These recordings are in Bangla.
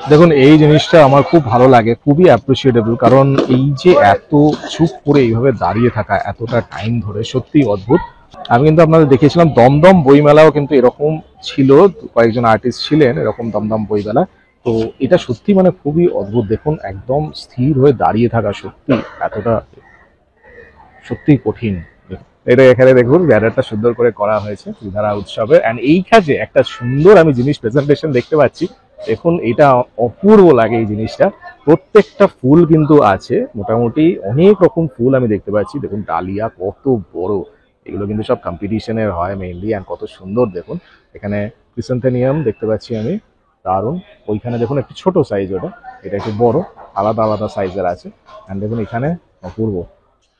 দেখুন এই জিনিসটা আমার খুব ভালো লাগে, খুবই অ্যাপ্রিসিয়েটেবল, কারণ এই যে এত চুপ করে এইভাবে দাঁড়িয়ে থাকা এতটা টাইম ধরে সত্যিই অদ্ভুত। আমি কিন্তু আপনাদের দেখিয়েছিলাম দমদম বইমেলাও কিন্তু এরকম ছিল, কয়েকজন আর্টিস্ট ছিলেন এরকম দমদম বইমেলা। তো এটা সত্যি মানে খুবই অদ্ভুত। দেখুন একদম স্থির হয়ে দাঁড়িয়ে থাকা সত্যি এতটা সত্যি কঠিন। এটা এখানে দেখুন ব্যানারটা সুন্দর করে করা হয়েছে ত্রিধারা উৎসবে, এন্ড এই কাজে একটা সুন্দর আমি জিনিস প্রেজেন্টেশন দেখতে পাচ্ছি। দেখুন এটা অপূর্ব লাগে এই জিনিসটা। প্রত্যেকটা ফুল কিন্তু আছে, মোটামুটি অনেক রকম ফুল আমি দেখতে পাচ্ছি। দেখুন ডালিয়া কত বড়, এগুলো কিন্তু সব কম্পিটিশনের হয় মেইনলি, অ্যান্ড কত সুন্দর দেখুন। এখানে ক্রিসেন্থেনিয়াম দেখতে পাচ্ছি আমি, দারুণ। ওইখানে দেখুন একটু ছোট সাইজ, ওটা এটা একটু বড়, আলাদা আলাদা সাইজের আছে। অ্যান্ড দেখুন এখানে অপূর্ব,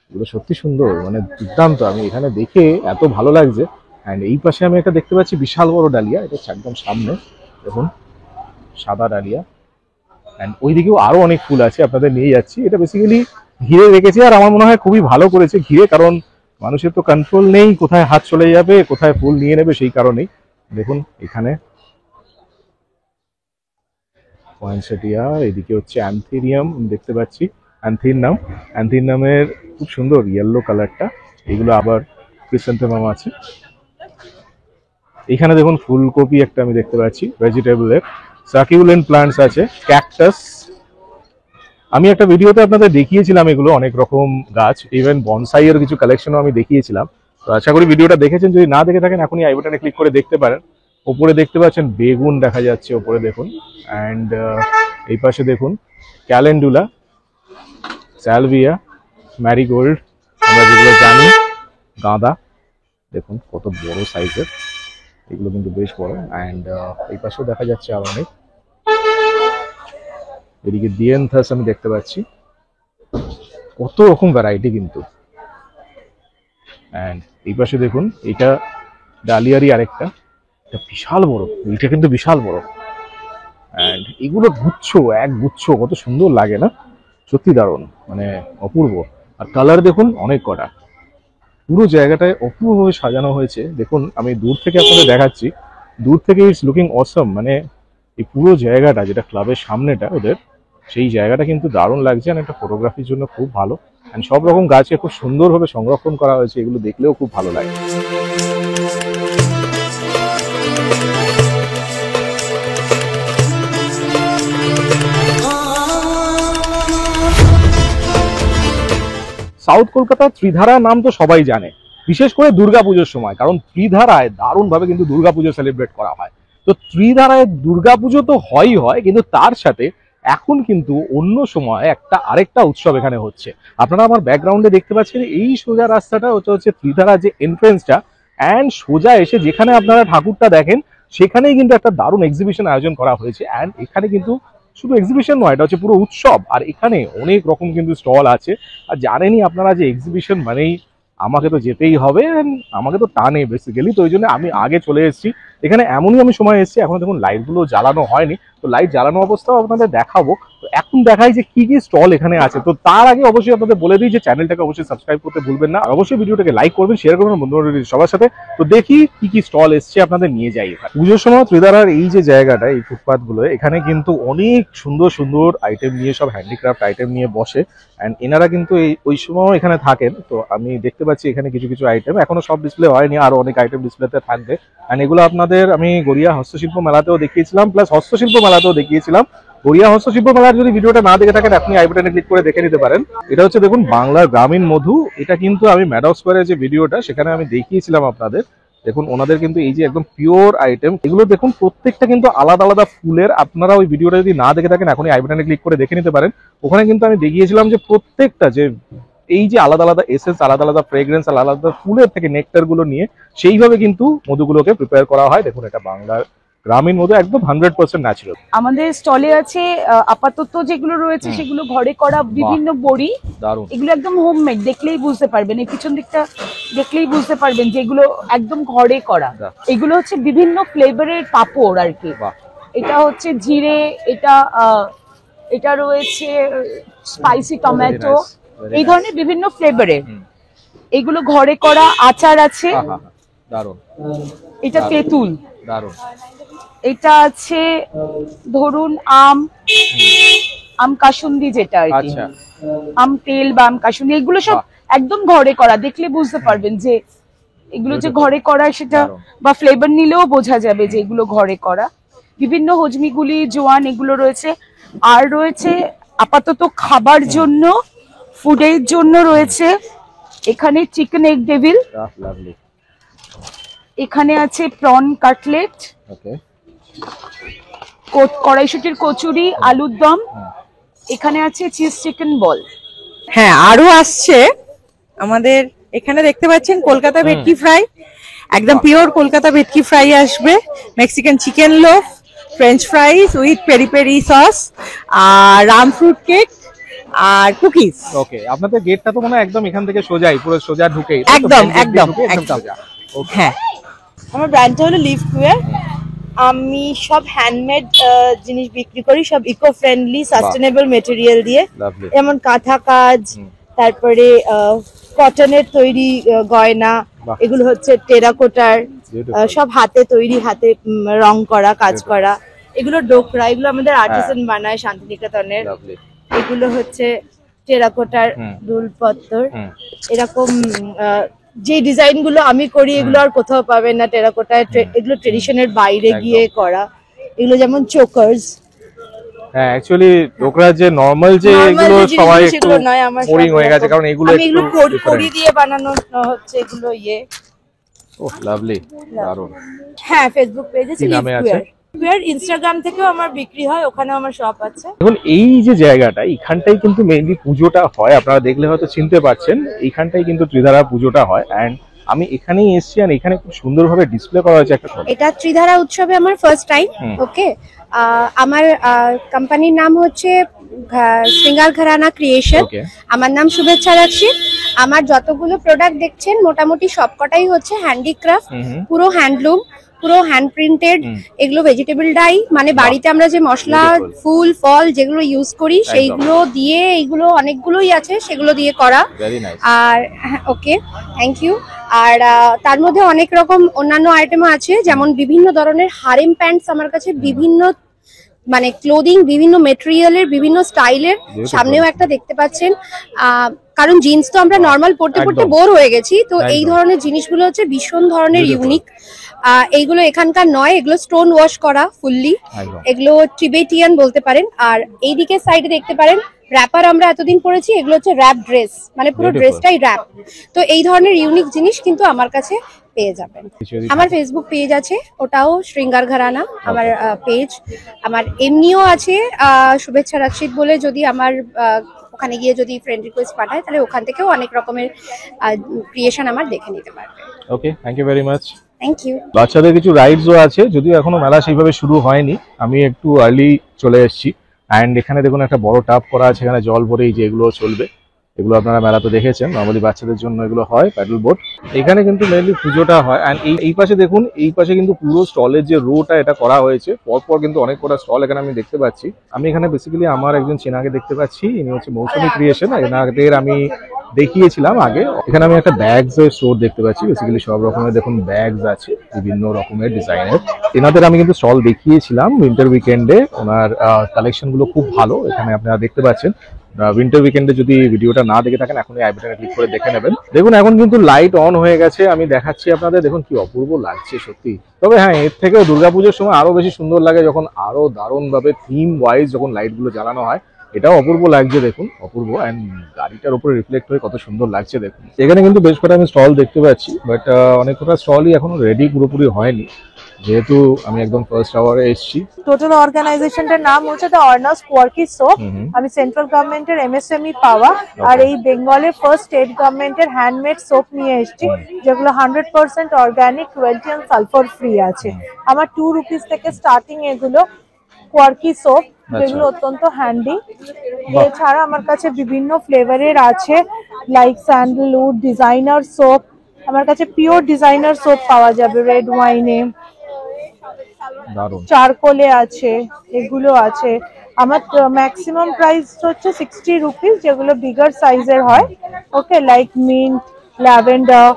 এগুলো সত্যি সুন্দর, মানে দুর্দান্ত। আমি এখানে দেখে এত ভালো লাগছে। অ্যান্ড এই পাশে আমি একটা দেখতে পাচ্ছি বিশাল বড় ডালিয়া, এটা হচ্ছে একদম সামনে, দেখুন সাদা ডালিয়া। অ্যান্ড ওইদিকেও আরো অনেক ফুল আছে, আপনাদের নিয়ে যাচ্ছি। এটা বেসিক্যালি ঘিরে রেখেছে, আর আমার মনে হয় খুবই ভালো করেছে ঘিরে, কারণ মানুষের তো কন্ট্রোল নেই কোথায় হাত চলে যাবে, কোথায় ফুল নিয়ে নেবে, সেই কারণেই। দেখুন এখানে পয়েন্টসেটিয়া, এদিকে হচ্ছে অ্যান্থেরিয়াম দেখতে পাচ্ছি, অ্যান্থিনাম। অ্যান্থিনামের খুব সুন্দর ইয়েলো কালারটা। এগুলো আবার ক্রিসেন্থেমাম আছে। এখানে দেখুন ফুলকপি একটা আমি দেখতে পাচ্ছি, ভেজিটেবলের। সাকিউলেন্ট প্লান্টস আছে, ক্যাকটাস। আমি একটা ভিডিওতে আপনাদের দেখিয়েছিলাম এগুলো অনেক রকম গাছ, ইভেন বনসাই এর কিছু কালেকশনও আমি দেখিয়েছিলাম। তো আশা করি ভিডিওটা দেখেছেন, যদি না দেখে থাকেন এখনই আই বাটনে ক্লিক করে দেখতে পারেন। ওপরে দেখতে পাচ্ছেন বেগুন দেখা যাচ্ছে ওপরে দেখুন। অ্যান্ড এই পাশে দেখুন ক্যালেন্ডুলা, স্যালভিয়া, ম্যারিগোল্ড, আমরা যেগুলো জানি, গাঁদা। দেখুন কত বড় সাইজের, এগুলো কিন্তু বেশ বড়। অ্যান্ড এই পাশেও দেখা যাচ্ছে আর অনেক। এদিকে দিয়েন্থাস আমি দেখতে পাচ্ছি, কত রকম ভ্যারাইটি কিন্তু। অ্যান্ড এই পাশে দেখুন এটা ডালিয়ারই আরেকটা, এটা বিশাল বড়, এটা কিন্তু বিশাল বড়। অ্যান্ড এগুলো গুচ্ছ, এক গুচ্ছ, কত সুন্দর লাগে না? সত্যি দারুণ, মানে অপূর্ব। আর কালার দেখুন অনেক কটা, পুরো জায়গাটায় অপূর্বভাবে সাজানো হয়েছে। দেখুন আমি দূর থেকে আপনাদের দেখাচ্ছি, দূর থেকে ইটস লুকিং অসম। মানে এই পুরো জায়গাটা, যেটা ক্লাবের সামনেটা ওদের, সেই জায়গাটা কিন্তু দারুণ লাগছে। আর একটা ফটোগ্রাফির জন্য খুব ভালো। অ্যান্ড সব রকম গাছকে খুব সুন্দরভাবে সংরক্ষণ করা হয়েছে, এগুলো দেখলেও খুব ভালো লাগে। সাউথ কলকাতার ত্রিধারা নাম তো সবাই জানে, বিশেষ করে দুর্গাপুজোর সময়, কারণ ত্রিধারায় দারুণভাবে কিন্তু দুর্গাপুজো সেলিব্রেট করা হয়। তো ত্রিধারায় দুর্গাপুজো তো হয়ই হয়, কিন্তু তার সাথে এখন কিন্তু অন্য সময় একটা আরেকটা উৎসব এখানে হচ্ছে। আপনারা আমার ব্যাকগ্রাউন্ডে দেখতে পাচ্ছেন এই সোজা রাস্তাটা, ওটা হচ্ছে ত্রিধারা যে এন্ট্রেন্সটা। অ্যান্ড সোজা এসে যেখানে আপনারা ঠাকুরটা দেখেন, সেখানেই কিন্তু একটা দারুণ এক্সিবিশন আয়োজন করা হয়েছে। অ্যান্ড এখানে কিন্তু শুধু এক্সিবিশন নয়, এটা হচ্ছে পুরো উৎসব। আর এখানে অনেক রকম কিন্তু স্টল আছে। আর জানেনই আপনারা যে এক্সিবিশন মানেই আমাকে তো যেতেই হবে, আমাকে তো টানে বেসিক্যালি। তো ওই জন্য আমি আগে চলে এসেছি এখানে। এমনই আমি সময় এসেছি, এখন দেখুন লাইটগুলো জ্বালানো হয়নি, তো লাইট জ্বালানো অবস্থাও আপনাদের দেখাবো। তো এখন দেখাই যে কি কি স্টল এখানে আছে। তো তার আগে অবশ্যই আপনাদের বলে দিই যে চ্যানেলটাকে অবশ্যই সাবস্ক্রাইব করতে ভুলবেন না, আর অবশ্যই ভিডিওটাকে লাইক করবেন, শেয়ার করবেন বন্ধু-বান্ধব সবার সাথে। তো দেখি কি কি স্টল এসছে, আপনাদের নিয়ে যাই। পুজোর সময় ত্রিধারার এই যে জায়গাটা, এই ফুটপাথ গুলো, এখানে কিন্তু অনেক সুন্দর সুন্দর আইটেম নিয়ে, সব হ্যান্ডিক্রাফট আইটেম নিয়ে বসে। অ্যান্ড এনারা কিন্তু ওই সময় এখানে থাকেন। তো আমি দেখতে পাচ্ছি এখানে কিছু কিছু আইটেম এখনো সব ডিসপ্লে হয়নি, আরো অনেক আইটেম ডিসপ্লেতে থাকবে। অ্যান্ড এগুলো আপনাদের আমি গড়িয়া হস্তশিল্প মেলাতেও দেখিয়েছিলাম, প্লাস হস্তশিল্প মেলাতেও দেখিয়েছিলাম। গড়িয়া হস্তশিল্প মেলার যদি ভিডিওটা না দেখে থাকেন, আপনি আই বাটনে ক্লিক করে দেখে নিতে পারেন। এটা হচ্ছে দেখুন বাংলার গ্রামীণ মধু। এটা কিন্তু আমি ম্যাডক স্কোয়ারের যে ভিডিওটা, সেখানে আমি দেখিয়েছিলাম আপনাদের। দেখুন ওনাদের কিন্তু এই যে একদম পিওর আইটেম, এগুলো দেখুন প্রত্যেকটা কিন্তু আলাদা আলাদা ফুলের। আপনারা ওই ভিডিওটা যদি না দেখে থাকেন, এখনই আই বাটনে ক্লিক করে দেখে নিতে পারেন। ওখানে কিন্তু আমি দেখিয়েছিলাম যে প্রত্যেকটা যে এই যে আলাদা আলাদা এসেন্স, আলাদা আলাদা ফ্রেগ্রেন্স, আলাদা আলাদা ফুলের থেকে নেকটার গুলো নিয়ে সেইভাবে কিন্তু মধুগুলোকে প্রিপেয়ার করা হয়। দেখুন এটা বাংলার গ্রামীণ মধু, একদম 100% ন্যাচারাল। আমাদের স্টলে আছে আপাতত যেগুলো রয়েছে সেগুলো ঘরে করা বিভিন্ন বড়ি, এগুলো একদম হোমমেড, দেখলেই বুঝতে পারবেন, এই পিছন দিকটা দেখলেই বুঝতে পারবেন যেগুলো একদম ঘরে করা। এগুলো হচ্ছে বিভিন্ন ফ্লেভারের পাপড় আর কি। এটা হচ্ছে জিরে, এটা রয়েছে স্পাইসি টমেটো, এই ধরনের বিভিন্ন ফ্লেভারের। এগুলো ঘরে করা আচার আছে, এটা তেঁতুল। এটা আছে ধরুন আম কাসুন্দি, যেটা আর কি, আচ্ছা আম তেল বা আম কাসুন্দি, এগুলো সব একদম ঘরে করা, দেখলে বুঝতে পারবেন যে এগুলো যে ঘরে করা সেটা, বা ফ্লেভার নিলেও বোঝা যাবে যে এগুলো ঘরে করা। বিভিন্ন হজমিগুলি, জোয়ান, এগুলো রয়েছে। আর রয়েছে আপাতত খাবার জন্য, ফুডের জন্য রয়েছে এখানে চিকেন এগ ডেভিল, লাভলি। এখানে আছে প্রন কাটলেট, ওকে, কড়াইশুটির কচুরি, আলুর দম, এখানে আছে চিজ চিকেন বল। হ্যাঁ, আরো আসছে আমাদের এখানে, দেখতে পাচ্ছেন কলকাতা ভেটকি ফ্রাই, একদম পিওর কলকাতা ভেটকি ফ্রাই আসবে, Mexican chicken loaf, French fries with peri peri sauce, আর রাম ফ্রুট কেক, আর কুকিজ। ওকে, আপনাদের গেটটা তো মনে হয় একদম এখান থেকে সোজাই, পুরো সোজা ঢুকেই, একদম একদম একদম। হ্যাঁ, আমার ব্র্যান্ডটা হলো লিভ কুয়ার। আমি সব হ্যান্ডমেড জিনিস বিক্রি করি, সব ইকো ফ্রেন্ডলি সাস্টেনেবল মেটেরিয়াল দিয়ে, যেমন কাঁথা কাজ, তারপরে কটনের তৈরি গয়না, এগুলো হচ্ছে টেরাকোটার, সব হাতে তৈরি, হাতে রং করা, কাজ করা, এগুলো ডোকরা, এগুলো আমাদের আর্টিসান বানায় শান্তিনিকেতনের। এগুলো হচ্ছে টেরাকোটার রুলপত্তর। এরকম যে ডিজাইন গুলো আমি করি এগুলো আর কোথাও পাবেন না টেরাকোটায়, এগুলো ট্রেডিশনের বাইরে গিয়ে করা। এগুলো যেমন চোকার্স। হ্যাঁ, অ্যাকচুয়ালি ডোকরা যে নরমাল যে এগুলো সবাই একটু বোরিং হয়ে গেছে, কারণ এগুলো এগুলো কড়ি দিয়ে বানানো হচ্ছে, এগুলো ওহ লাভলি, দারুণ। হ্যাঁ, ফেসবুক পেজে কি নামে আছে? ইনস্টাগ্রাম থেকেও আমার বিক্রি হয়, ওখানেও আমার শপ আছে। এখন এই যে জায়গাটা, এইখানটাই কিন্তু মেইনলি পুজোটা হয়, আপনারা দেখলে হয়তো চিনতে পারছেন, এইখানটাই কিন্তু ত্রিধারা পুজোটা হয়। এন্ড আমি এখানেই এসেছি, আর এখানে খুব সুন্দরভাবে ডিসপ্লে করা হয়েছে একটা। এটা ত্রিধারা উৎসবে আমার ফার্স্ট টাইম। ওকে, আমার কোম্পানির নাম হচ্ছে শৃঙ্গার ঘরানা ক্রিয়েশন। আমার নাম শুভেচ্ছা রাক্ষিত। আমার যতগুলো প্রোডাক্ট দেখছেন মোটামুটি সবকটাই হচ্ছে হ্যান্ডিক্রাফট, পুরো হ্যান্ডলুম, পুরো হ্যান্ড প্রিন্টেড। এগুলো ভেজিটেবল ডাই, মানে বাড়িতে আমরা যে মশলা, ফুল, ফল যেগুলো ইউজ করি সেইগুলো দিয়ে, এইগুলো অনেকগুলোই আছে সেগুলো দিয়ে করা। আর ওকে, থ্যাংক ইউ। আর তার মধ্যে অনেক রকম অন্যান্য আইটেমও আছে, যেমন বিভিন্ন ধরনের হারেম প্যান্টস আমার কাছে, বিভিন্ন মানে ক্লোদিং, বিভিন্ন মেটেরিয়ালের, বিভিন্ন স্টাইলের। সামনেও একটা দেখতে পাচ্ছেন, কারণ জিন্স তো আমরা নর্মাল পড়তে পড়তে বোর হয়ে গেছি, তো এই ধরনের জিনিসগুলো হচ্ছে ভীষণ ধরনের ইউনিক। এইগুলো এখানকার নয়, এগুলো স্টোন ওয়াশ করা ফুললি, এগুলো টিবেটিয়ান বলতে পারেন। আর এইদিকে সাইডে দেখতে পারেন র্যাপার আমরা এতদিন পরেছি, এগুলো হচ্ছে র্যাপ ড্রেস, মানে পুরো ড্রেসটাই র্যাপ। তো এই ধরনের ইউনিক জিনিস কিন্তু আমার কাছে পেয়ে যাবেন। আমার ফেসবুক পেজ আছে, ওটাও শৃঙ্গার ঘরানা আমার পেজ। আমার এমনিও আছে শুভেচ্ছা রাক্ষিত বলে, যদি আমার ওখানে গিয়ে যদি ফ্রেন্ড রিকোয়েস্ট পাঠায় তাহলে ওখান থেকেও অনেক রকমের ক্রিয়েশন আমার দেখে নিতে পারবে। Okay, thank you very much. Thank you. বাচ্চাদের কিছু রাইডসও আছে, যদিও এখনো মেলা সেইভাবে শুরু হয়নি, আমি একটু আর্লি চলে এসেছি। অ্যান্ড এখানে দেখুন একটা বড় টাপ করা আছে, এখানে জল ভরেই যে এগুলো চলবে, এগুলো আপনারা মেলাতে দেখেছেন। নর্মালি বাচ্চাদের জন্য এগুলো হয়, প্যাডেল বোট। এখানে কিন্তু মেনলি পুজোটা হয়। অ্যান্ড এই পাশে দেখুন, এই পাশে কিন্তু পুরো স্টলের যে রোটা এটা করা হয়েছে, পরপর কিন্তু অনেক কটা স্টল এখানে আমি দেখতে পাচ্ছি। আমি এখানে বেসিক্যালি আমার একজন চেনাকে দেখতে পাচ্ছি, ইনি হচ্ছে মৌসুমী ক্রিয়েশন। এনাদের আমি দেখিয়েছিলাম আগে। এখানে আমি একটা ব্যাগস এর স্টোর দেখতে পাচ্ছি, বেসিক্যালি সব রকমের দেখুন ব্যাগস আছে বিভিন্ন রকমের ডিজাইনের। এনাদের আমি কিন্তু স্টল দেখিয়েছিলাম উইন্টার উইকেন্ডে, ওনার কালেকশন গুলো খুব ভালো, এখানে আপনারা দেখতে পাচ্ছেন। উইন্টার উইকেন্ডে যদি ভিডিওটা না দেখে থাকেন, এখন এই আই বাটনে ক্লিক করে দেখে নেবেন। দেখুন এখন কিন্তু লাইট অন হয়ে গেছে, আমি দেখাচ্ছি আপনাদের, দেখুন কি অপূর্ব লাগছে সত্যি। তবে হ্যাঁ, এর থেকেও দুর্গাপুজোর সময় আরো বেশি সুন্দর লাগে, যখন আরো দারুণ ভাবে থিম ওয়াইজ যখন লাইট গুলো জ্বালানো হয়, এটাও অপূর্ব লাগছে দেখুন, অপূর্ব। অ্যান্ড গাড়িটার উপরে রিফ্লেক্ট হয়ে কত সুন্দর লাগছে দেখুন। এখানে কিন্তু বেশ কটা আমি স্টল দেখতে পাচ্ছি, বাট অনেক কটা স্টলই এখনো রেডি পুরোপুরি হয়নি, যেহেতু আমি একদম ফার্স্ট আওয়ারে এসেছি। টোটাল অর্গানাইজেশনটার নাম হচ্ছে দ্য অর্নাস কোয়ার্কি সোপ। আমি সেন্ট্রাল গভর্নমেন্টের এমএসএমই পাওয়া, আর এই বেঙ্গলের ফার্স্ট স্টেট গভর্নমেন্টের হ্যান্ডমেড সোপ নিয়ে এসেছি, যেগুলো 100% organic, cruelty and sulphur free আছে। আমার 2 রুপিস থেকে স্টার্টিং এগুলো কোয়ার্কি সোপ, যেগুলো অত্যন্ত হ্যান্ডি। এছাড়া আমার কাছে বিভিন্ন ফ্লেভারের আছে, লাইক স্যান্ডেলউড, ডিজাইনার সোপ। আমার কাছে পিওর ডিজাইনার সোপ পাওয়া যাবে, রেড ওয়াইনে, চারকোলে আছে, এগুলো আছে। আমার ম্যাক্সিমাম প্রাইস হচ্ছে 60 রুপিস, যেগুলো বিগার সাইজের হয়। Okay, like mint, lavender,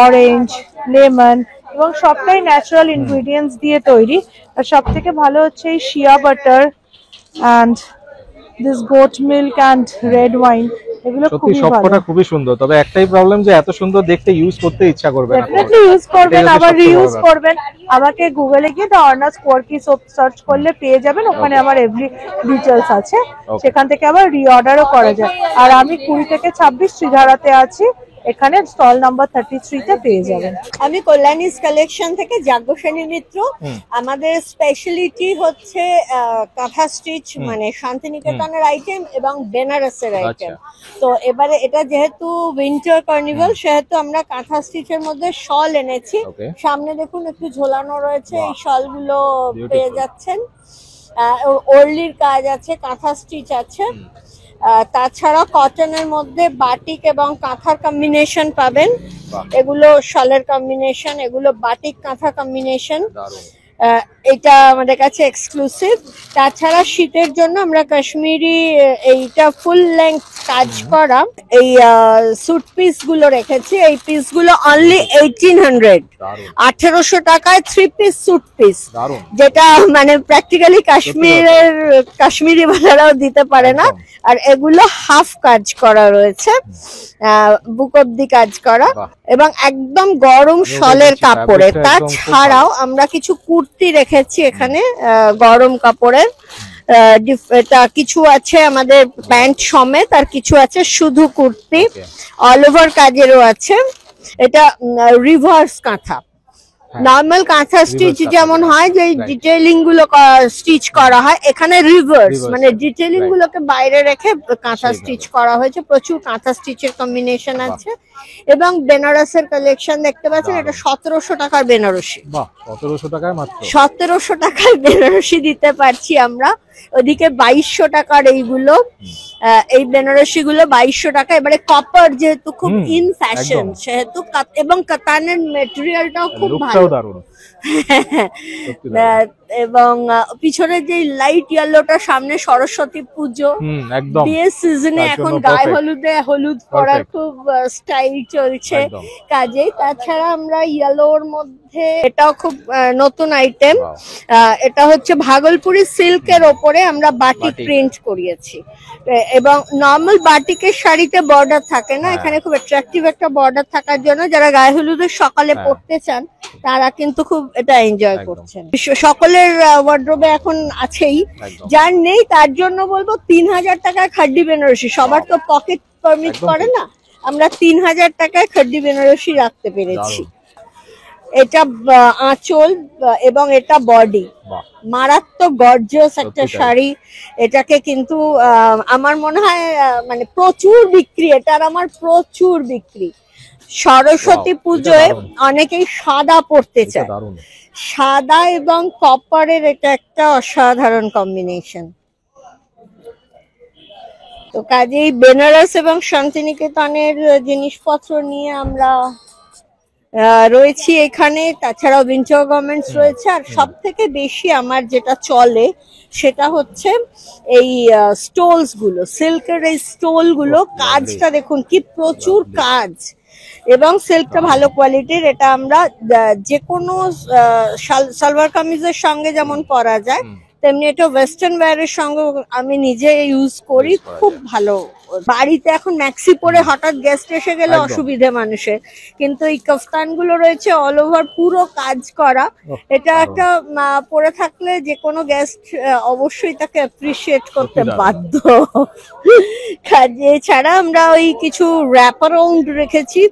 orange, lemon, এবং সবটাই ন্যাচারাল ইনগ্রেডিয়েন্টস দিয়ে তৈরি। আর সব থেকে ভালো হচ্ছে এই shea butter and this goat milk and red wine, এগুলো সত্যি খুবই ভালো। সবকটা খুবই সুন্দর, তবে একটাই প্রবলেম যে এত সুন্দর দেখতে ইউজ করতে ইচ্ছা করবে না। ডেফিনেটলি ইউজ করবেন, এটাই হচ্ছে আবার সবচেয়ে রিইউজ বড় ব্যাপার। করবেন। আমাকে গুগলে গিয়ে দ্য অর্নাস কোয়ার্কি সোপ সার্চ করলে পেয়ে যাবেন, ওখানে আমার এভরি ডিটেলস আছে, সেখান থেকে আবার রিঅর্ডারও করা যায়। আর আমি 20 থেকে 26 শ্রীধারাতে আছি, এখানে স্টল নাম্বার 33 তে পেয়ে যাবেন। আমি কল্যাণীস কালেকশন থেকে যাজ্ঞসেনী মিত্র। আমাদের স্পেশালিটি হচ্ছে কাঁথা স্টিচ, মানে শান্তিনিকেতনের আইটেম এবং বেনারসের আইটেম। তো এবারে এটা যেহেতু উইন্টার কার্নিভাল, সেহেতু আমরা কাঁথা স্টিচের মধ্যে শল এনেছি। সামনে দেখুন একটু ঝোলানো রয়েছে, এই শলগুলো পেয়ে যাচ্ছেন। ওর্লির কাজ আছে, কাঁথা স্টিচ আছে। তাছাড়া কটনের মধ্যে বাটিক এবং কাঁথার কম্বিনেশন পাবেন। এগুলো শলের কম্বিনেশন, এগুলো বাটিক কাঁথা কম্বিনেশন। এটা আমাদের কাছে এক্সক্লুসিভ। তাছাড়া শীতের জন্য আমরা কাশ্মীরি এইটা ফুল লেন্থ কাজ করা এই স্যুট পিস গুলো রেখেছি। এই পিস গুলো অনলি 1800, 1800 টাকায় 3 পিস স্যুট পিস, যেটা মানে প্র্যাকটিক্যালি কাশ্মীরি বালারাও দিতে পারে না। আর এগুলো হাফ কাজ করা রয়েছে, বুক অব্দি কাজ করা, এবং একদম গরম শলের কাপড়ে। তাছাড়াও আমরা কিছু কুর্তি রেখেছি এখানে গরম কাপড়ের। এটা কিছু আছে আমাদের প্যান্ট সমেত, আর কিছু আছে শুধু কুর্তি, অল ওভার কাজেরও আছে। এটা রিভার্স কাঁথা। নর্মাল কাঁথা স্টিচ যেমন হয় যে ডিটেইলিং গুলো স্টিচ করা হয়, এখানে রিভার্স, মানে ডিটেইলিং গুলোকে বাইরে রেখে কাঁথা স্টিচ করা হয়েছে। প্রচুর কাঁথা স্টিচের কম্বিনেশন আছে। এবং বেনারসের কালেকশন দেখতে পাচ্ছেন, এটা 1700 টাকার বেনারসি। 1700 টাকায় মাত্র 1700 টাকার বেনারসি দিতে পারছি আমরা। ওদিকে 2200 টাকার এইগুলো, এই বেনারসি গুলো 2200 টাকা। এবারে কপার যেহেতু খুব ইন ফ্যাশন, সেহেতু এবং কাতানের মেটেরিয়ালটাও খুব ভালো। এবং পিছনে যে লাইট ইয়েলোটা, সামনে সরস্বতী পুজো, বিয়ের সিজনে এখন গায়ে হলুদ পরার খুব স্টাইল চলছে কাজে। তাছাড়া আমরা ইয়েলোর মধ্যে, এটাও খুব নতুন আইটেম, এটা হচ্ছে ভাগলপুরি সিল্কের ওপরে আমরা বাটিক প্রিন্ট করিয়েছি। এবং নর্মাল বাটিকের শাড়িতে বর্ডার থাকে না, এখানে খুব অ্যাট্রাকটিভ একটা বর্ডার থাকার জন্য যারা গায়ে হলুদের সকালে পরতে চান তারা কিন্তু খুব এটা এনজয় করছেন। সকলের ওয়ার্ড্রোবে এখন আছেই, যার নেই তার জন্য বলবো 3000 টাকায় খাড্ডি বেনারসি। সবার তো পকেট পারমিট করে না, আমরা 3000 টাকায় খাড্ডি বেনারসি রাখতে পেরেছি। এটা আঁচল এবং এটা বডি, মারাত্মক গর্জিয়াস একটা শাড়ি। এটাকে কিন্তু আমার মনে হয় মানে প্রচুর বিক্রি, এটার আমার প্রচুর বিক্রি। সরস্বতী পুজোয় অনেকেই সাদা পরতে চায়, সাদা এবং কপারের এটা একটা অসাধারণ কম্বিনেশন। তো কাজেই বেনারস এবং শান্তিনিকেতনের জিনিসপত্র নিয়ে আমরা রয়েছি এখানে। তাছাড়াও উইন্টার গার্মেন্টস রয়েছে। আর সব থেকে বেশি আমার যেটা চলে সেটা হচ্ছে এই স্টোলস গুলো, সিল্কের এই স্টোল গুলো। কাজটা দেখুন কি প্রচুর কাজ, এবং সিল্কটা ভালো কোয়ালিটির। এটা আমরা যে কোনো সালোয়ার কামিজের সঙ্গে যেমন পরা যায়, তেমনি এটা ওয়েস্টার্ন ওয়্যারের সঙ্গে আমি নিজে ইউজ করি, খুব ভালো। বাড়িতে এখন ম্যাক্সি পরে হঠাৎ গেস্ট এসে গেলে অসুবিধে মানুষের, কিন্তু এই কাফতান গুলো রয়েছে অল ওভার পুরো কাজ করা। এটা একটা পরে থাকলে যে কোনো গেস্ট অবশ্যই তাকে অ্যাপ্রিসিয়েট করতে বাধ্য। এছাড়া আমরা ওই কিছু র্যাপ অ্যারাউন্ড রেখেছি,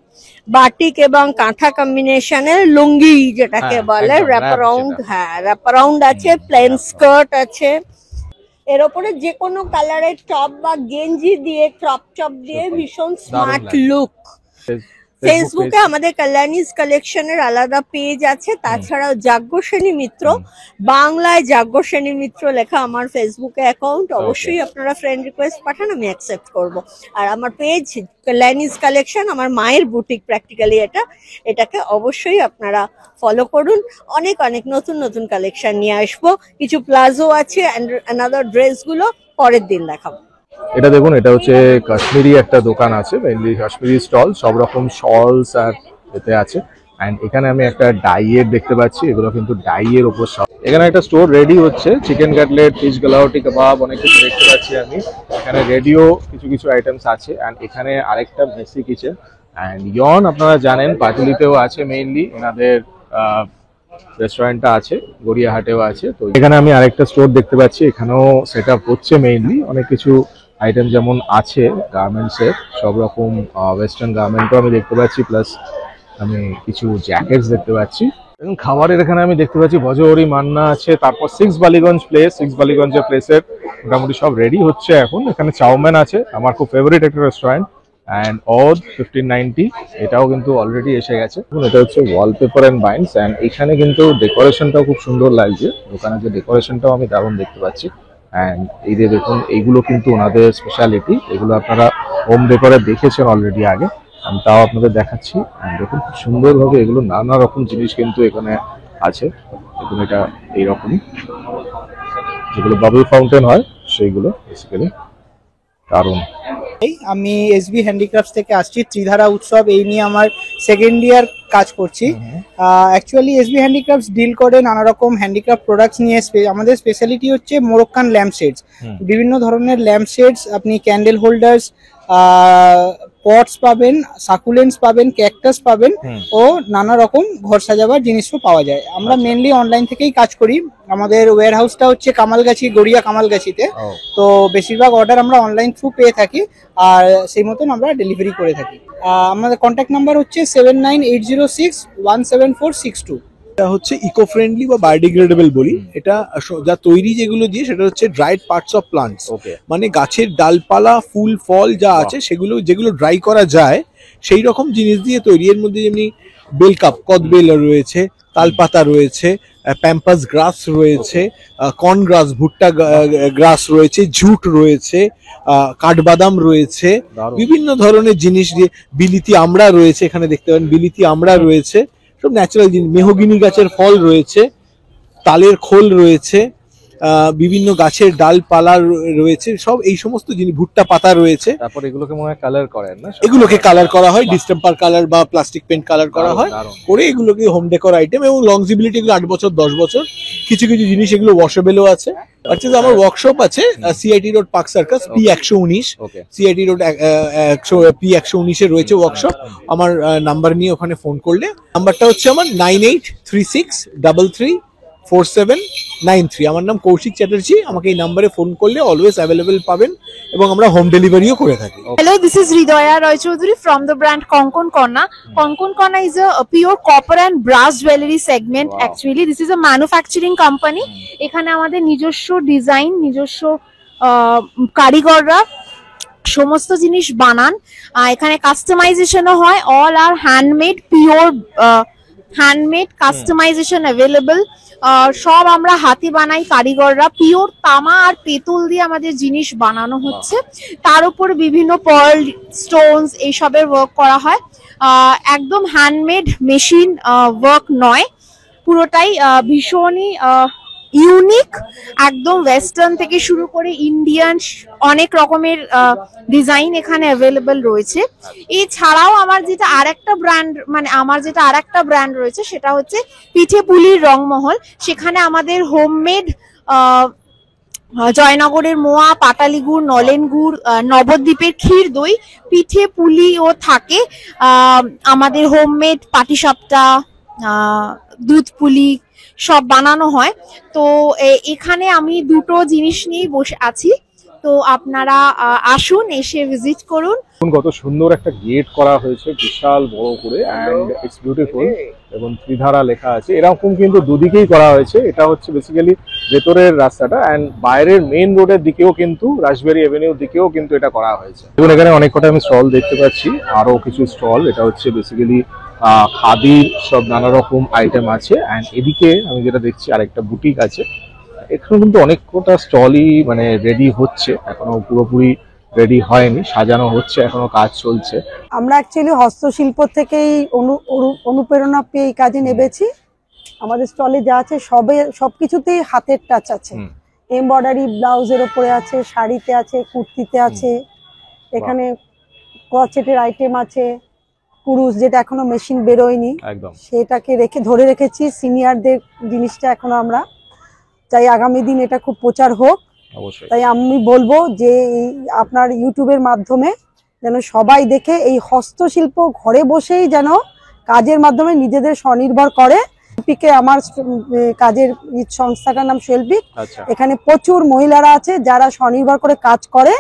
বাটিক এবং কাঁথা কম্বিনেশনের লুঙ্গি যেটাকে বলে র্যাপ অ্যারাউন্ড। হ্যাঁ, র্যাপ অ্যারাউন্ড আছে, প্লেন স্কার্ট আছে। এর ওপরে যে কোনো কালারের টপ বা গেঞ্জি দিয়ে, ক্রপ টপ দিয়ে ভীষণ স্মার্ট লুক। ফেসবুকে আমাদের কল্যাণীস কালেকশনের আলাদা পেজ আছে। তাছাড়াও যাজ্ঞসেনী মিত্র, বাংলায় যাজ্ঞসেনী মিত্র লেখা আমার ফেসবুকে অ্যাকাউন্ট। অবশ্যই আপনারা ফ্রেন্ড রিকোয়েস্ট পাঠান, আমি অ্যাকসেপ্ট করব। আর আমার পেজ কল্যাণীস কালেকশন, আমার মায়ের বুটিক প্র্যাকটিক্যালি এটাকে অবশ্যই আপনারা ফলো করুন। অনেক অনেক নতুন নতুন কালেকশন নিয়ে আসবো। কিছু প্লাজো আছে, অ্যানাদার ড্রেস গুলো পরের দিন দেখাবো। এটা দেখুন, এটা হচ্ছে কাশ্মীরি একটা দোকান আছে, মেইনলি কাশ্মীরি স্টল, সব রকম শলস আর এতে আছে। অ্যান্ড এখানে আমি একটা ডাইয়ের দেখতে পাচ্ছি, এগুলো কিন্তু ডাইয়ের ওপর সব। এখানে একটা স্টোর রেডি হচ্ছে, চিকেন কাটলেট, ফিশ গালাউটি কাবাব, অনেক কিছু দেখতে পাচ্ছি আমি। এখানে রেডিও কিছু কিছু আইটেমস আছে। অ্যান্ড এখানে আরেকটা মেসি কিচেন অ্যান্ড ইয়ন আপনারা জানেন পাটুলিতেও আছে, মেইনলি এনাদের রেস্টুরেন্টটা আছে, গড়িয়াহাটেও আছে। তো এখানে আমি আরেকটা স্টোর দেখতে পাচ্ছি, এখানেও সেট আপ হচ্ছে মেইনলি। অনেক কিছু আইটেম যেমন আছে গার্মেন্টসের, সব রকম ওয়েস্টার্ন গার্মেন্টও আমি দেখতে পাচ্ছি, প্লাস আমি কিছু জ্যাকেটস দেখতে পাচ্ছি। এবং খাবারের এখানে আমি দেখতে পাচ্ছি ভজহরি মান্না আছে, তারপর 6 বালিগঞ্জ প্লেস, 6 বালিগঞ্জের প্লেসের মোটামুটি সব রেডি হচ্ছে এখন। এখানে চাউম্যান আছে, আমার খুব ফেভারিট একটা রেস্টুরেন্ট, অ্যান্ড অদ 1590 এটাও কিন্তু অলরেডি এসে গেছে। এটা হচ্ছে ওয়ালপেপার অ্যান্ড বাইন্ডস, অ্যান্ড এখানে কিন্তু ডেকোরেশনটাও খুব সুন্দর লাগছে। দোকানে যে ডেকোরেশনটাও আমি দারুণ দেখতে পাচ্ছি। অ্যান্ড এই যে দেখুন, এইগুলো কিন্তু ওনাদের স্পেশালিটি, এগুলো আপনারা হোম ডেকোরে দেখেছেন অলরেডি আগে, আমি তাও আপনাদের দেখাচ্ছি। দেখুন খুব সুন্দরভাবে এগুলো নানা রকম জিনিস কিন্তু এখানে আছে। দেখুন এটা এইরকমই, যেগুলো বাবল ফাউন্টেন হয় সেইগুলো বেসিক্যালি দারুণ। আমি এসবি হ্যান্ডিক্রাফটস থেকে আসছি, ত্রিধারা উৎসব এই নিয়ে আমার সেকেন্ড ইয়ার কাজ করছি। অ্যাকচুয়ালি এসবি হ্যান্ডিক্রাফটস ডিল করে নানা রকম হ্যান্ডিক্রাফট প্রোডাক্টস নিয়ে। আমাদের স্পেশালিটি হচ্ছে মোরক্কান ল্যাম্প শেডস, বিভিন্ন ধরনের ল্যাম্প শেডস, আপনি ক্যান্ডেল হোল্ডার্স, পটস পাবেন, সাকুলেন্টস পাবেন, ক্যাকটাস পাবেন ও নানা রকম ঘর সাজাবার জিনিসও পাওয়া যায়। আমরা মেনলি অনলাইন থেকেই কাজ করি। আমাদের ওয়্যার হাউসটা হচ্ছে কামালগাছি, গড়িয়া কামালগাছিতে। তো বেশিরভাগ অর্ডার আমরা অনলাইন থ্রু পেয়ে থাকি, আর সেই মতন আমরা ডেলিভারি করে থাকি। আমাদের কন্ট্যাক্ট নাম্বার হচ্ছে 7980617462। এটা হচ্ছে ইকো ফ্রেন্ডলি বা বায়োডিগ্রেডেবল বলি। এটা যা তৈরি যেগুলো দিয়ে সেটা হচ্ছে ড্রাইড পার্টস অফ প্লান্টস, মানে গাছের ডালপালা, ফুল, ফল যা আছে সেগুলো যেগুলো ড্রাই করা যায় সেই রকম জিনিস দিয়ে তৈরি। এর মধ্যে যেমনি বেল কাপ, কদবেল রয়েছে, তালপাতা রয়েছে, প্যাম্পাস গ্রাস রয়েছে, কর্ন গ্রাস, ভুট্টা গ্রাস রয়েছে, ঝুট রয়েছে, কাঠবাদাম রয়েছে, বিভিন্ন ধরনের জিনিস দিয়ে, বিলিতি আমড়া রয়েছে, এখানে দেখতে পাবেন বিলিতি আমড়া রয়েছে, সব ন্যাচারাল জিনিস, মেহগিনি গাছের ফল রয়েছে, তালের খোল রয়েছে, বিভিন্ন গাছের ডালপালা রয়েছে, সব এই সমস্ত জিনিস, ভুট্টা পাতা রয়েছে। তারপর এগুলোকে মনে হয় কালার করেন না? এগুলোকে কালার করা হয়, ডিস্টেম্পার কালার বা প্লাস্টিক পেন্ট কালার করা হয় করে, এগুলোকে হোম ডেকোর আইটেম। এবং লংজিবিলিটি এগুলো 8 বছর 10 বছর। কিছু কিছু জিনিস এগুলো ওয়াশেবেলও আছে। আচ্ছা, আমার ওয়ার্কশপ আছে CIT road park circus, P119, CIT road P119 রয়েছে ওয়ার্কশপ। আমার নাম্বার নিয়ে ওখানে ফোন করলে, নাম্বারটা হচ্ছে আমার 9836334793। আমার নাম কৌশিক চ্যাটার্জি। আমাকে এই নাম্বারে ফোন করলে অলওয়েজ অ্যাভেলেবেল পাবেন, এবং আমরা হোম ডেলিভারিও করে থাকি। Hello, this is Hridaya Roy Choudhury from the brand Konkon Konna. Konkon Konna is a pure copper and brass jewelry segment. Wow. Actually, this is a manufacturing company. এখানে আমাদের নিজস্ব ডিজাইন, নিজস্ব কারিগররা সমস্ত জিনিস বানান। এখানে কাস্টমাইজেশনও হয়। All are handmade, pure handmade, customisation available. সব আমরা হাতে বানাই, কারিগররা। পিওর তামা আর পেতল দিয়ে আমাদের জিনিস বানানো হচ্ছে। তার উপর বিভিন্ন পার্ল, স্টোনস এইসবের ওয়ার্ক করা হয়। একদম হ্যান্ডমেড, মেশিন ওয়ার্ক নয়, পুরোটাই ভীষণই ইউনিক। একদম ওয়েস্টার্ন থেকে শুরু করে ইন্ডিয়ান অনেক রকমের ডিজাইন এখানে অ্যাভেলেবল রয়েছে। এছাড়াও আমার যেটা আরেকটা ব্র্যান্ড রয়েছে সেটা হচ্ছে পিঠেপুলির রংমহল। সেখানে আমাদের হোমমেড জয়নগরের মোয়া, পাটালি গুড়, নলেন গুড়, নবদ্বীপের ক্ষীর দই, পিঠে পুলিও থাকে। আমাদের হোমমেড পাটিসাপটা, দুধ পুলি সব বানানো হয়। তো এখানে আমি দুটো জিনিস নিয়ে বসে আছি, তো আপনারা আসুন, এসে ভিজিট করুন। কত সুন্দর একটা গেট করা হয়েছে, বিশাল বড় করে, এন্ড ইটস বিউটিফুল, এবং ত্রিধারা লেখা আছে। এরকম কিন্তু দুদিকেই করা হয়েছে। এটা হচ্ছে বেসিক্যালি ভেতরের রাস্তাটা, এন্ড বাইরের মেইন রোডের দিকেও কিন্তু, রাসবেরি এভিনিউর দিকেও কিন্তু এটা করা হয়েছে। এবং এখানে অনেক কটা আমি স্টল দেখতে পাচ্ছি, আরো কিছু স্টল। এটা হচ্ছে বেসিক্যালি খাদির সব নানা রকম আইটেম আছে। এন্ড এদিকে আমি যেটা দেখছি আরেকটা বুটিক আছে। এখানে কিন্তু অনেক কটা স্টলই মানে রেডি হচ্ছে, এখনো পুরোপুরি রেডি হয়নি, সাজানো হচ্ছে, এখনো কাজ চলছে। আমরা অ্যাকচুয়ালি হস্তশিল্প থেকেই অনুপ্রেরণা পেয়ে এই কাজে নেমেছি। আমাদের স্টলে যা আছে সবকিছুতেই হাতের টাচ আছে। এমব্রয়ডারি ব্লাউজের উপরে আছে, শাড়িতে আছে, কুর্তিতে আছে, এখানে ক্রচেটের আইটেম আছে, কুরুশ যেটা এখনো মেশিন বেরোয়নি, একদম সেটাকে ধরে রেখেছি সিনিয়রদের জিনিসটা এখনো আমরা চাই আগামী দিন এটা খুব প্রচার হোক। অবশ্যই। তাই আমি বলবো যে এই আপনার ইউটিউবের মাধ্যমে যেন সবাই দেখে এই হস্তশিল্প ঘরে বসেই যেন কাজের মাধ্যমে নিজেদের স্বনির্ভর করে। শিল্পীকে আমার কাজের সংস্থাটার নাম শিল্পী। আচ্ছা। এখানে প্রচুর মহিলারা আছে যারা স্বনির্ভর করে কাজ করে,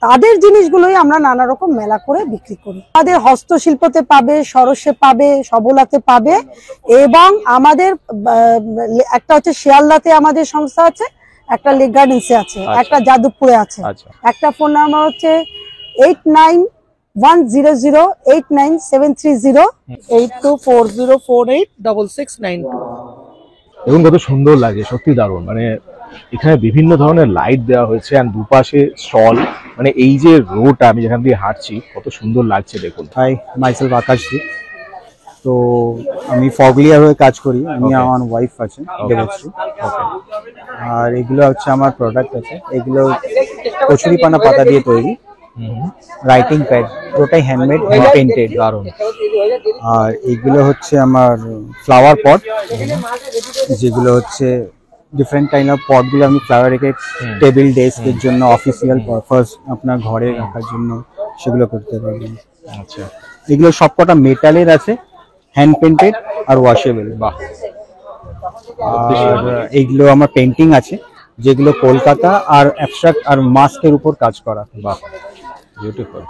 তাদের জিনিসগুলোই আমরা নানা রকম মেলা করে বিক্রি করি। আমাদের হস্তশিল্পতে পাবে, সরসে পাবে, সবলাতে পাবে, এবং আমাদের একটা হচ্ছে শিয়ালদাতে আমাদের সংস্থা আছে, একটা লেক গার্ডেন্সে আছে, একটা যাদবপুরে আছে। একটা ফোন নাম্বার হচ্ছে 8910089730 8240486692। দেখুন কত সুন্দর লাগে, সত্যি দারুণ। মানে এখানে বিভিন্ন ধরনের লাইট দেওয়া হয়েছে, আর দুপাশে স্টল, মানে এই যে রোডটা আমি যেখান দিয়ে হাঁটছি কত সুন্দর লাগছে দেখুন। Hi, myself Akashdeep. তো আমি ফগলিয়ার হয়ে কাজ করি, আমি আমার ওয়াইফ আছে দেবশ্রী। আর এগুলো হচ্ছে আমার প্রোডাক্ট আছে, এগুলো কচুরিপানা পাতা দিয়ে তৈরি, রাইটিং প্যাড, পুরোটাই হ্যান্ডমেড, হ্যান্ড পেইন্টেড। দারুণ। আর এগুলো হচ্ছে আমার ফ্লাওয়ার পট, যেগুলো হচ্ছে ডিফারেন্ট কাইন্ড অফ পটগুলো আমি ফ্লাওয়ার রেখে টেবিল ডেস্কের জন্য, অফিসিয়াল পারপাস, আপনার ঘরে রাখার জন্য সেগুলো করতে পারবেন। আচ্ছা। এগুলো সবকটা মেটালের আছে, হ্যান্ড পেইন্টেড আর ওয়াশেবল। বাহ। আর এইগুলো আমার পেন্টিং আছে, যেগুলো কলকাতা আর অ্যাবস্ট্রাক্ট আর মাস্কের উপর কাজ করা। বাহ, বিউটিফুল।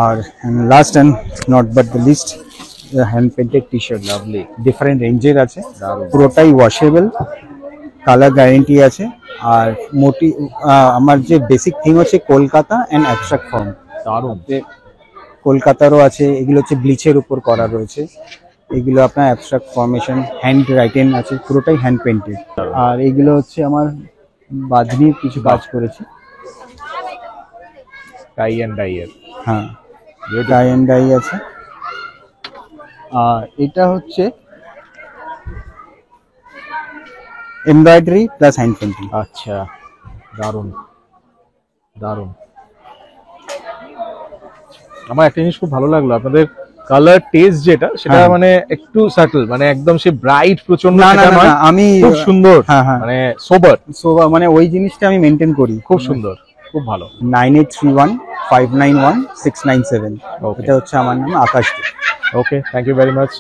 আর last and not but the least, hand painted T shirt, lovely. Different রেঞ্জের আছে, পুরোটাই ওয়াশেবল, কালার গ্যারেন্টি আছে। আর আমার যে বেসিক থিম হচ্ছে কলকাতা অ্যান্ড অ্যাবস্ট্রাক্ট ফর্ম। দারুণ। কলকাতারও আছে, এগুলো হচ্ছে ব্লিচের উপর করা রয়েছে, এগুলো আপনার অ্যাবস্ট্রাক্ট ফরমেশন, হ্যান্ড রাইটেন আছে, পুরোটাই হ্যান্ড পেন্টেড। আর এগুলো হচ্ছে আমার বাঁধনির কিছু কাজ করেছি, টাই অ্যান্ড ডাই এর। হ্যাঁ, টাই অ্যান্ড ডাই আছে। আর এটা হচ্ছে এমব্রয়ডারি প্লাস হ্যান্ড পেন্টিং। আচ্ছা, দারুণ দারুণ। আমার একটা জিনিস খুব ভালো লাগলো, আপনাদের কালার টেস্ট যেটা, সেটা মানে একটু সাটল, মানে একদম সে ব্রাইট প্রচন্ড না, আমি খুব সুন্দর, মানে সোবার মানে ওই জিনিসটা আমি মেনটেন করি। খুব সুন্দর, খুব ভালো। 9831591697, এটা হচ্ছে আমার নাম আকাশদীপ। ওকে, থ্যাংক ইউ ভেরি মাচ।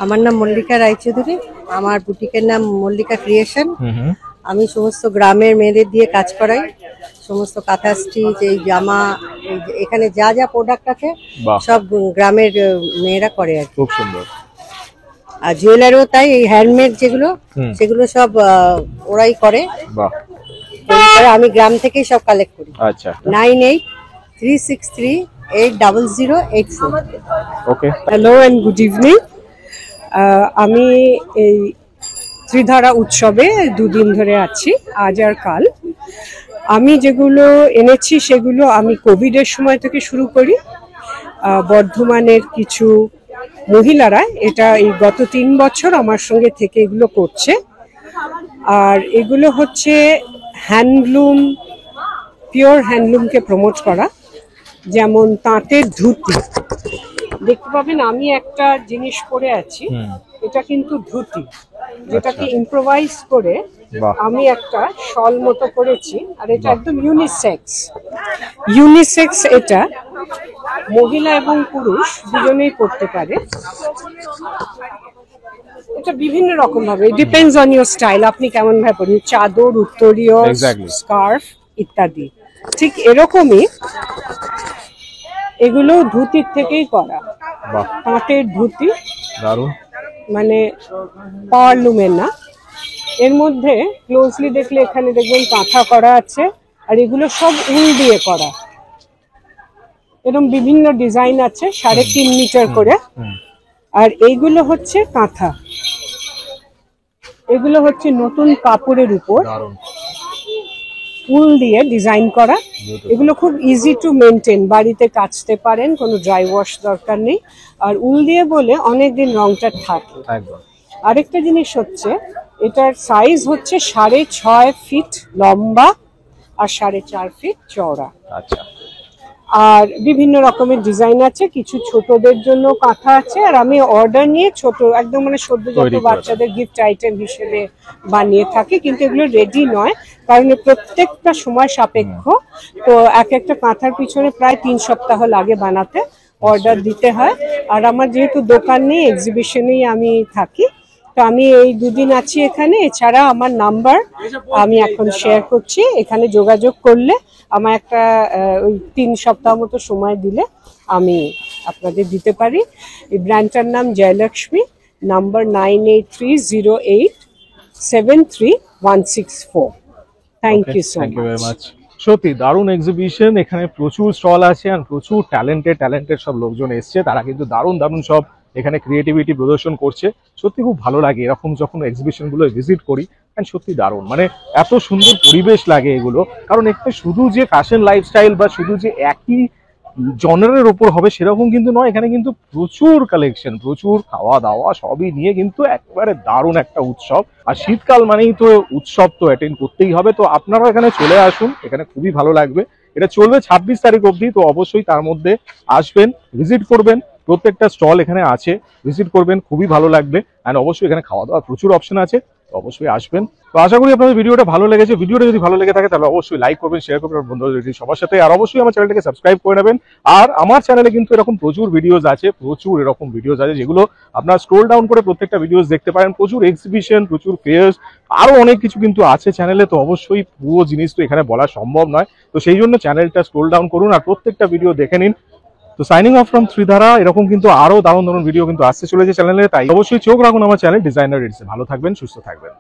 আমার নাম মল্লিকা রায়চৌধুরী, আমার বুটিকের নাম মল্লিকা ক্রিয়েশন। আমি সমস্ত গ্রামের মেয়েদের দিয়ে কাজ করাই, সমস্ত কাঁথা স্টিচ, এই জামা, এখানে যা যা প্রোডাক্ট আছে সব গ্রামের মেয়েরা করে আর খুব সুন্দর। আর জুয়েলারিও তাই, এই হ্যান্ডমেড যেগুলো সেগুলো সব ওরাই করে। বাহ। আমি গ্রাম থেকেই সব কালেক্ট করি। আচ্ছা। 9836380084। Okay. Hello and good evening. আমি এই ত্রিধারা উৎসবে দুদিন ধরে আছি, আজ আর কাল। আমি যেগুলো এনেছি সেগুলো আমি কোভিডের সময় থেকে শুরু করি। বর্ধমানের কিছু মহিলারা এটা এই গত 3 বছর আমার সঙ্গে থেকে এগুলো করছে। আর এগুলো হচ্ছে হ্যান্ডলুম, পিওর হ্যান্ডলুমকে প্রমোট করা। যেমন তাঁতের ধুতি দেখতে পাবেন, আমি একটা জিনিস পরে আছি, এটা কিন্তু ধুতি, যেটাকে ইম্প্রোভাইজ করে আমি একটা শল মতো করেছি। আর এটা একদম ইউনিসেক্স। এটা মহিলা এবং পুরুষ দুজনেই পরতে পারে। এটা বিভিন্ন রকম ভাবে, ডিপেন্ডস অন ইউর স্টাইল, আপনি কেমন ভাবে পরেন, চাদর, উত্তরীয়, স্কার্ফ ইত্যাদি। ঠিক এরকমই এগুলো ধুতির থেকেই করা, তাঁতের ধুতি, দারুণ, মানে পাওয়ারলুমের না। এর মধ্যে ক্লোজলি দেখলে এখানে দেখবেন কাঁথা করা আছে, আর এগুলো সব উল দিয়ে করা। এরকম বিভিন্ন ডিজাইন আছে, 3.5 মিটার করে। আর এইগুলো হচ্ছে কাঁথা, এগুলো হচ্ছে নতুন কাপড়ের উপর উল দিয়ে ডিজাইন করা। এগুলো খুব ইজি টু মেনটেন, বাড়িতে কাচতে পারেন, কোনো ড্রাই ওয়াশ দরকার নেই। আর উল দিয়ে বলে অনেকদিন রংটা থাকে। আরেকটা জিনিস হচ্ছে, এটার সাইজ হচ্ছে 6.5 ফিট লম্বা আর 4.5 ফিট চওড়া। আচ্ছা। আর বিভিন্ন রকমের ডিজাইন আছে, কিছু ছোটদের জন্য কাঁথা আছে, আর আমি অর্ডার নিয়ে ছোট একদম মানে সদ্যজাত বাচ্চাদের গিফট আইটেম হিসেবে বানিয়ে থাকি, কিন্তু এগুলো রেডি নয় কারণ প্রত্যেকটা সময় সাপেক্ষ। তো এক একটা কাঁথার পিছনে প্রায় 3 সপ্তাহ লাগে বানাতে, অর্ডার দিতে হয়। আর আমার যেহেতু দোকান নেই, এক্সিবিশনেই আমি থাকি, তো আমি এই 2 দিন আছি এখানে। এছাড়া আমার নাম্বার আমি এখন শেয়ার করছি, এখানে যোগাযোগ করলে আমার একটা ওই 3 সপ্তাহ মতো সময় দিলে আমি আপনাদের দিতে পারি। এই ব্র্যান্ডটার নাম Jayalakshmi, number 9830873164। Thank you so much. সত্যি দারুণ এক্সিবিশন, এখানে প্রচুর স্টল আছে আর প্রচুর ট্যালেন্টেড সব লোকজন এসছে, তারা কিন্তু দারুণ সব এখানে ক্রিয়েটিভিটি প্রদর্শন করছে। সত্যি খুব ভালো লাগে এরকম যখন এক্সিবিশন গুলো ভিজিট করি, এন্ড সত্যি দারুণ, মানে এত সুন্দর পরিবেশ লাগে এগুলো। কারণ এখানে শুধু যে ফ্যাশন লাইফস্টাইল বা শুধু যে একই জনারের ওপর হবে সেরকম কিন্তু নয়, এখানে কিন্তু প্রচুর কালেকশন, প্রচুর খাওয়া দাওয়া সবই নিয়ে কিন্তু একেবারে দারুণ একটা উৎসব। আর শীতকাল মানেই তো উৎসব, তো অ্যাটেন্ড করতেই হবে। তো আপনারাও এখানে চলে আসুন, এখানে খুবই ভালো লাগবে। এটা চলবে 26 তারিখ অবধি, তো অবশ্যই তার মধ্যে আসবেন, ভিজিট করবেন। প্রত্যেকটা স্টল এখানে আছে, ভিজিট করবেন, খুবই ভালো লাগবে। অ্যান্ড অবশ্যই এখানে খাওয়া দাওয়ার প্রচুর অপশন আছে, তো অবশ্যই আসবেন। তো আশা করি আপনাদের ভিডিওটা ভালো লেগেছে। ভিডিওটা যদি ভালো লেগে থাকে তাহলে অবশ্যই লাইক করবেন, শেয়ার করবেন বন্ধুদের সবার সাথে, আর অবশ্যই আমার চ্যানেলটাকে সাবস্ক্রাইব করে নেবেন। আর আমার চ্যানেলে কিন্তু এরকম প্রচুর ভিডিওস আছে, যেগুলো আপনারা স্ক্রোল ডাউন করে প্রত্যেকটা ভিডিওস দেখতে পারেন। প্রচুর এক্সিবিশন, প্রচুর ফেয়ার্স, আরো অনেক কিছু কিন্তু আছে চ্যানেলে। তো অবশ্যই পুরো জিনিস তো এখানে বলা সম্ভব নয়, তো সেই জন্য চ্যানেলটা স্ক্রোল ডাউন করুন আর প্রত্যেকটা ভিডিও দেখে নিন। তো সাইনিং অফ ফ্রম ত্রিধারা, এরকম কিন্তু আরো দারুণ ভিডিও কিন্তু আসতে চলেছে চ্যানেলে, তাই অবশ্যই চোখ রাখুন আমার চ্যানেল ডিজাইনার রিডসে। ভালো থাকবেন, সুস্থ থাকবেন।